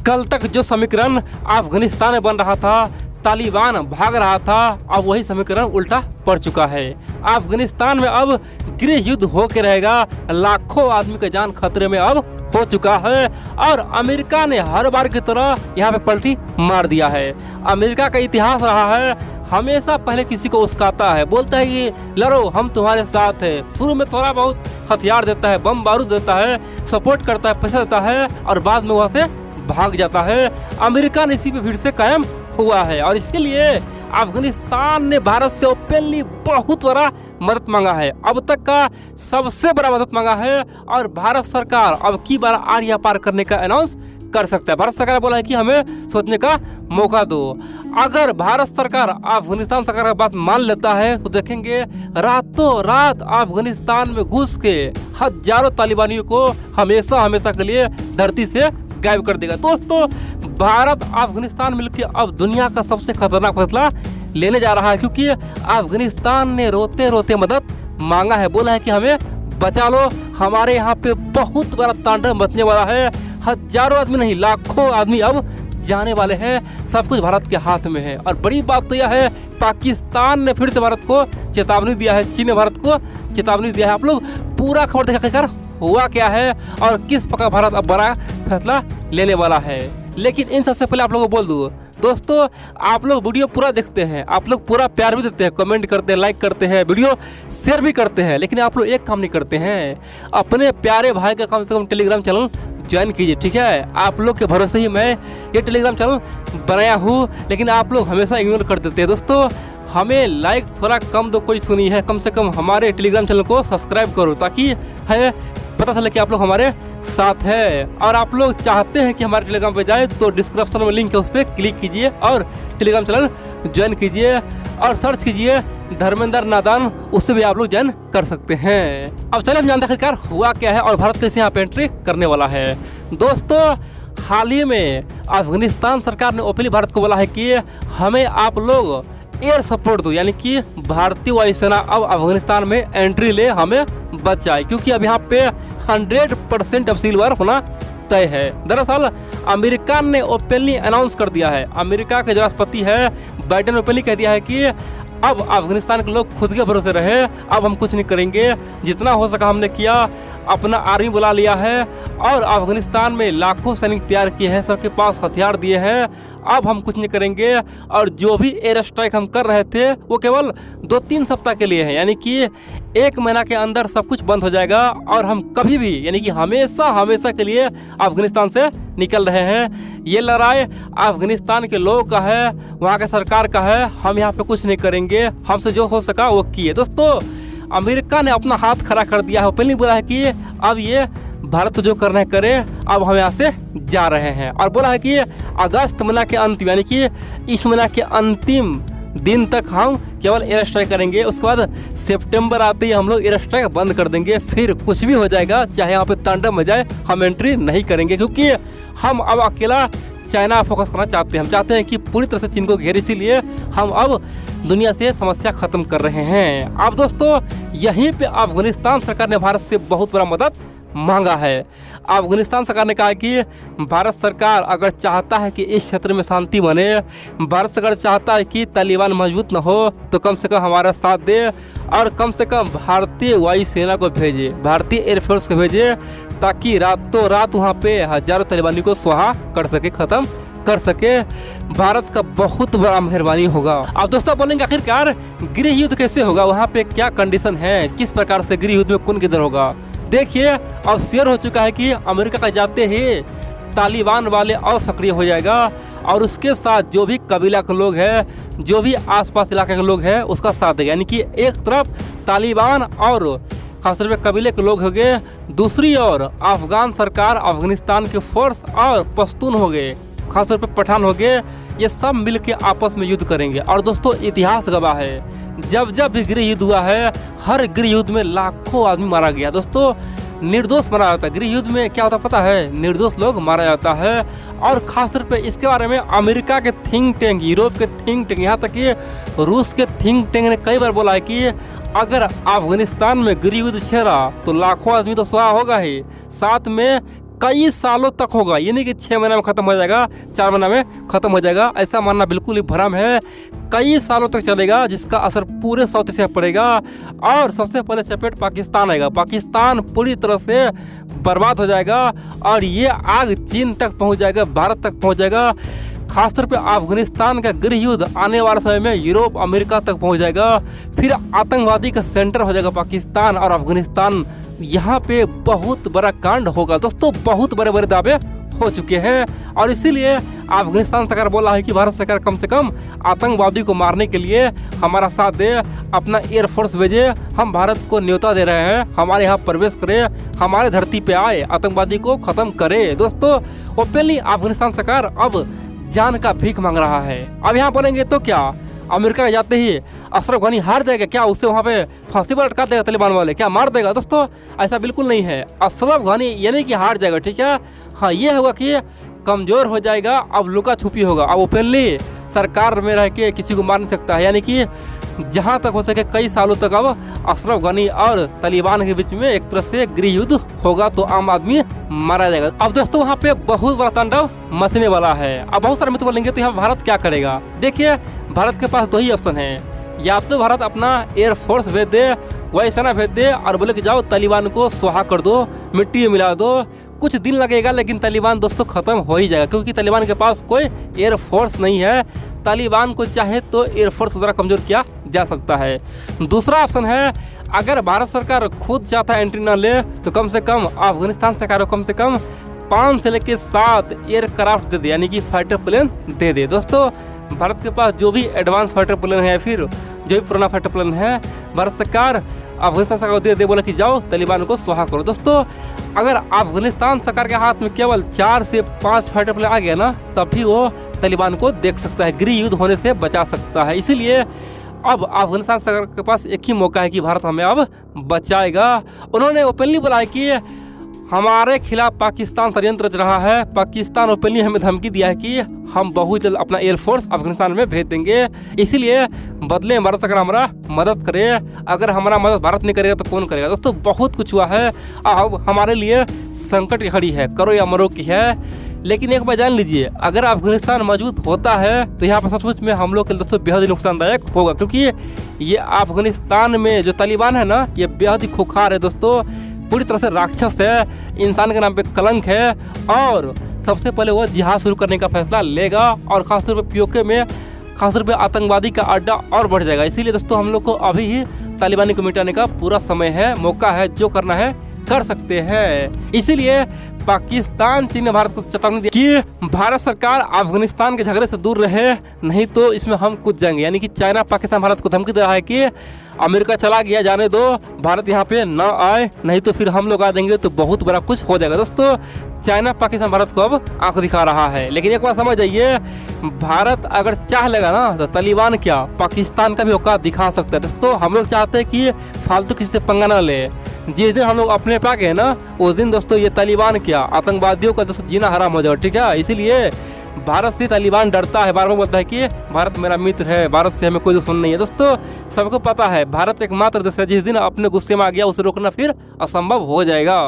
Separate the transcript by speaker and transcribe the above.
Speaker 1: कल तक जो समीकरण अफगानिस्तान में बन रहा था, तालिबान भाग रहा था, अब वही समीकरण उल्टा पड़ चुका है। अफगानिस्तान में अब गृह युद्ध होके रहेगा, लाखों आदमी का जान खतरे में अब हो चुका है और अमेरिका ने हर बार की तरह यहाँ पे पलटी मार दिया है। अमेरिका का इतिहास रहा है, हमेशा पहले किसी को उस्काता है, बोलता है कि लड़ो हम तुम्हारे साथ है। शुरू में थोड़ा बहुत हथियार देता है, बम बारूद देता है, सपोर्ट करता है, पैसा देता है और बाद में वहाँ से भाग जाता है। अमेरिका ने इसी पे फिर से कायम हुआ है और इसके लिए अफगानिस्तान ने भारत से ओपनली बहुत बड़ा मदद मांगा है, अब तक का सबसे बड़ा मदद मांगा है और भारत सरकार अब की बार आरिया पार करने का अनाउंस कर सकता है। भारत सरकार बोला है कि हमें सोचने का मौका दो। अगर भारत सरकार अफगानिस्तान सरकार की बात मान लेता है तो देखेंगे रातों रात अफगानिस्तान में घुस के हजारों तालिबानियों को हमेशा हमेशा के लिए धरती से गायब कर देगा। दोस्तों, भारत अफगानिस्तान मिलकर अब दुनिया का सबसे खतरनाक फैसला लेने जा रहा है, क्योंकि अफगानिस्तान ने रोते रोते मदद मांगा है, बोला है कि हमें बचा लो, हमारे यहाँ पे बहुत बड़ा तांडव मचने वाला है, हजारों आदमी नहीं लाखों आदमी अब जाने वाले हैं, सब कुछ भारत के हाथ में है। और बड़ी बात तो यह है, पाकिस्तान ने फिर से भारत को चेतावनी दिया है, चीन ने भारत को चेतावनी दिया है। आप लोग पूरा खबर देखा हुआ क्या है और किस प्रकार भारत अब बड़ा फैसला लेने वाला है। लेकिन इन सबसे पहले आप लोगों को बोल दूँ दोस्तों, आप लोग वीडियो पूरा देखते हैं, आप लोग पूरा प्यार भी देते हैं, कमेंट करते हैं, लाइक करते हैं, वीडियो शेयर भी करते हैं, लेकिन आप लोग एक काम नहीं करते हैं, अपने प्यारे भाई का कम से कम टेलीग्राम चैनल ज्वाइन कीजिए, ठीक है। आप लोग के भरोसे ही मैं ये टेलीग्राम चैनल बनाया हूँ, लेकिन आप लोग हमेशा इग्नोर कर देते हैं। दोस्तों, हमें लाइक थोड़ा कम दो, कोई सुनी है, कम से कम हमारे टेलीग्राम चैनल को सब्सक्राइब करो ताकि है पता चले कि आप लोग हमारे साथ हैं। और आप लोग चाहते हैं कि हमारे टेलीग्राम पे जाए तो डिस्क्रिप्शन में लिंक है, उस पर क्लिक कीजिए और टेलीग्राम चैनल ज्वाइन कीजिए और सर्च कीजिए धर्मेंद्र नादान, उससे भी आप लोग ज्वाइन कर सकते हैं। अब चलिए हम जानते हैं आखिरकार हुआ क्या है और भारत कैसे यहाँ पे एंट्री करने वाला है। दोस्तों, हाल ही में अफगानिस्तान सरकार ने ओपनली भारत को बोला है कि हमें आप लोग एयर सपोर्ट दो, यानी कि भारतीय वायुसेना अब अफगानिस्तान में एंट्री ले, हमें बचाए, क्योंकि अब यहाँ पे 100% अब सील वार होना तय है। दरअसल अमेरिका ने ओपनली अनाउंस कर दिया है, अमेरिका के जो राष्ट्रपति है बाइडेन ओपनली कह दिया है कि अब अफगानिस्तान के लोग खुद के भरोसे रहे, अब हम कुछ नहीं करेंगे, जितना हो सका हमने किया, अपना आर्मी बुला लिया है और अफगानिस्तान में लाखों सैनिक तैयार किए हैं, सबके पास हथियार दिए हैं, अब हम कुछ नहीं करेंगे। और जो भी एयर स्ट्राइक हम कर रहे थे वो केवल 2-3 सप्ताह के लिए है, यानी कि 1 महीना के अंदर सब कुछ बंद हो जाएगा और हम कभी भी यानी कि हमेशा हमेशा के लिए अफगानिस्तान से निकल रहे हैं। ये लड़ाई अफगानिस्तान के लोगों का है, वहाँ के सरकार का है, हम यहाँ पे कुछ नहीं करेंगे, हमसे जो हो सका वो किए। दोस्तों, अमेरिका ने अपना हाथ खड़ा कर दिया है, पहले बोला है कि अब ये भारत जो करना है करे, अब हम यहाँ से जा रहे हैं और बोला है कि अगस्त महीना के अंत यानी कि इस महीना के अंतिम दिन तक हम केवल एयर स्ट्राइक करेंगे, उसके बाद सितंबर आते ही हम लोग एयर स्ट्राइक बंद कर देंगे, फिर कुछ भी हो जाएगा, चाहे यहाँ पे तांडव में जाए, हम एंट्री नहीं करेंगे, क्योंकि हम अब अकेला चाइना फोकस करना चाहते हैं। हम चाहते हैं कि पूरी तरह से चीन को घेरे, इसीलिए हम अब दुनिया से समस्या खत्म कर रहे हैं। अब दोस्तों, यहीं पे अफगानिस्तान सरकार ने भारत से बहुत बड़ा मदद मांगा है। अफगानिस्तान सरकार ने कहा कि भारत सरकार अगर चाहता है कि इस क्षेत्र में शांति बने, भारत सरकार चाहता है कि तालिबान मजबूत न हो, तो कम से कम हमारा साथ दे और कम से कम भारतीय वायुसेना को भेजे, भारतीय एयरफोर्स को भेजे, ताकि रातों रात वहाँ पे हजारों तालिबानी को स्वाहा कर सके, खत्म कर सके। भारत का बहुत बड़ा मेहरबानी होगा। अब दोस्तों बोलेंगे आखिरकार गृह युद्ध कैसे होगा, वहाँ पे क्या कंडीशन है, किस प्रकार से गृह युद्ध में कौन किधर होगा। देखिए, अब शेयर हो चुका है कि अमेरिका का जाते ही तालिबान वाले और सक्रिय हो जाएगा और उसके साथ जो भी कबीला के लोग हैं, जो भी आसपास इलाके के लोग हैं, उसका साथ देगा। यानी कि एक तरफ तालिबान और खासतौर पे कबीले के लोग हो गए, दूसरी ओर अफगान सरकार, अफगानिस्तान के फोर्स और पश्तून हो गए, खासतौर पे पठान हो गए, ये सब मिलके आपस में युद्ध करेंगे। और दोस्तों, इतिहास गवाह है, जब जब भी गृह युद्ध हुआ है, हर गृह युद्ध में लाखों आदमी मारा गया। दोस्तों, निर्दोष मारा जाता है। गृह युद्ध में क्या होता पता है, निर्दोष लोग मारा जाता है। और खासतौर पे इसके बारे में अमेरिका के थिंक टैंक, यूरोप के थिंक टैंक, यहाँ तक कि रूस के थिंक टैंक ने कई बार बोला है कि अगर अफगानिस्तान में गृह युद्ध छेड़ा तो लाखों आदमी तो स्वाहा होगा ही, साथ में कई सालों तक होगा, ये नहीं कि 6 महीना में ख़त्म हो जाएगा, 4 महीना में ख़त्म हो जाएगा, ऐसा मानना बिल्कुल ही भ्रम है। कई सालों तक चलेगा, जिसका असर पूरे साउथ एशिया पर पड़ेगा। और सबसे पहले चपेट पाकिस्तान आएगा, पाकिस्तान पूरी तरह से बर्बाद हो जाएगा और ये आग चीन तक पहुंच जाएगा, भारत तक पहुंच जाएगा। खासतौर पे अफगानिस्तान का गृह युद्ध आने वाले समय में यूरोप अमेरिका तक पहुंच जाएगा। फिर आतंकवादी का सेंटर हो जाएगा पाकिस्तान और अफगानिस्तान। यहाँ पे बहुत बड़ा कांड होगा दोस्तों, बहुत बड़े बड़े दावे हो चुके हैं। और इसीलिए अफगानिस्तान सरकार बोला है कि भारत सरकार कम से कम आतंकवादी को मारने के लिए हमारा साथ दे, अपना एयरफोर्स भेजे। हम भारत को न्योता दे रहे हैं, हमारे यहाँ प्रवेश करे, हमारे धरती पे आए, आतंकवादी को ख़त्म करे। दोस्तों ओपनली अफगानिस्तान सरकार अब जान का भीख मांग रहा है। अब यहाँ बोलेंगे तो क्या अमेरिका जाते ही अशरफ गनी हार जाएगा क्या? उससे वहाँ पे फांसी पर लटका देगा तालिबान वाले, क्या मार देगा? दोस्तों ऐसा बिल्कुल नहीं है। अशरफ गनी ये नहीं कि हार जाएगा, ठीक है, हाँ ये होगा कि कमज़ोर हो जाएगा, अब लुका छुपी होगा, अब ओपनली सरकार में रह के किसी को मार नहीं सकता है। यानी कि जहाँ तक हो सके कई सालों तक अब अशरफ गनी और तालिबान के बीच में एक तरह से गृह युद्ध होगा, तो आम आदमी मारा जाएगा। अब दोस्तों वहाँ पे बहुत बड़ा तांडव मचने वाला है। अब बहुत सारे मित्र बोलेंगे तो यहाँ भारत क्या करेगा? देखिए भारत के पास 2 ही ऑप्शन है, या तो भारत अपना एयरफोर्स भेज दे, वायुसेना भेज दे और बोले कि जाओ तालिबान को सुहा कर दो, मिट्टी में मिला दो। कुछ दिन लगेगा लेकिन तालिबान दोस्तों ख़त्म हो ही जाएगा, क्योंकि तालिबान के पास कोई एयरफोर्स नहीं है। तालिबान को चाहे तो एयरफोर्स ज़रा कमज़ोर किया जा सकता है। दूसरा ऑप्शन है, अगर भारत सरकार खुद चाहता है एंट्री न ले तो कम से कम अफगानिस्तान सरकार को कम से कम 5 से लेकर 7 एयरक्राफ्ट दे दे, यानी कि फाइटर प्लेन दे दे। दोस्तों भारत के पास जो भी एडवांस फाइटर प्लेन है, फिर जो भी पुराना फाइटर प्लेन है, भारत सरकार अफगानिस्तान सरकार को दे दे, बोला कि जाओ तालिबान को सुहा करो। दोस्तों अगर अफगानिस्तान सरकार के हाथ में केवल 4 से 5 फाइटर प्लेन आ गया ना, तब भी वो तालिबान को देख सकता है, गृह युद्ध होने से बचा सकता है। इसीलिए अब अफगानिस्तान सरकार के पास एक ही मौका है कि भारत हमें अब बचाएगा। उन्होंने ओपनली बोला है कि हमारे खिलाफ पाकिस्तान षड्यंत्र रच रहा है। पाकिस्तान ओपनली हमें धमकी दिया है कि हम बहुत जल्द अपना एयरफोर्स अफगानिस्तान में भेज देंगे, इसीलिए बदले भारत सरकार हमारा मदद करे। अगर हमारा मदद भारत नहीं करेगा तो कौन करेगा? दोस्तों बहुत कुछ हुआ है, अब हमारे लिए संकट की घड़ी है, करो या मरो की है। लेकिन एक बार जान लीजिए, अगर अफगानिस्तान मजबूत होता है तो यहाँ पर सचमुच में हम लोग के लिए दोस्तों बेहद ही नुकसानदायक होगा, क्योंकि ये अफगानिस्तान में जो तालिबान है ना, ये बेहद ही खुखार है दोस्तों, पूरी तरह से राक्षस है, इंसान के नाम पे कलंक है। और सबसे पहले वो जिहाद शुरू करने का फैसला लेगा और खासतौर पर पीओके में खासतौर पे आतंकवादी का अड्डा और बढ़ जाएगा। इसीलिए दोस्तों हम लोग को अभी ही तालिबानी को मिटाने का पूरा समय है, मौका है, जो करना है कर सकते हैं। इसीलिए पाकिस्तान चीन ने भारत को चेतावनी दी कि भारत सरकार अफगानिस्तान के झगड़े से दूर रहे, नहीं तो इसमें हम कूद जाएंगे। यानी कि चाइना पाकिस्तान भारत को धमकी दे रहा है कि अमेरिका चला गया, जाने दो, भारत यहाँ पे ना आए, नहीं तो फिर हम लोग आ जाएंगे तो बहुत बड़ा कुछ हो जाएगा। दोस्तों चाइना पाकिस्तान भारत को अब आंख दिखा रहा है। लेकिन एक बात समझ जाइए, भारत अगर चाह लेगा ना तो तालिबान क्या पाकिस्तान का भी औकात दिखा सकता है। दोस्तों हम लोग चाहते हैं कि फालतू किसी से पंगा ना ले। जिस दिन हम लोग अपने पे आ गए ना, उस दिन दोस्तों ये तालिबान क्या आतंकवादियों का दोस्तों जीना हराम हो जाएगा, ठीक है। इसीलिए भारत से तालिबान डरता है, बार बार बोलता है कि भारत मेरा मित्र है, भारत से हमें कोई दुश्मन नहीं है। दोस्तों सबको पता है भारत एकमात्र देश है जिस दिन अपने गुस्से में आ गया उसे रोकना फिर असंभव हो जाएगा।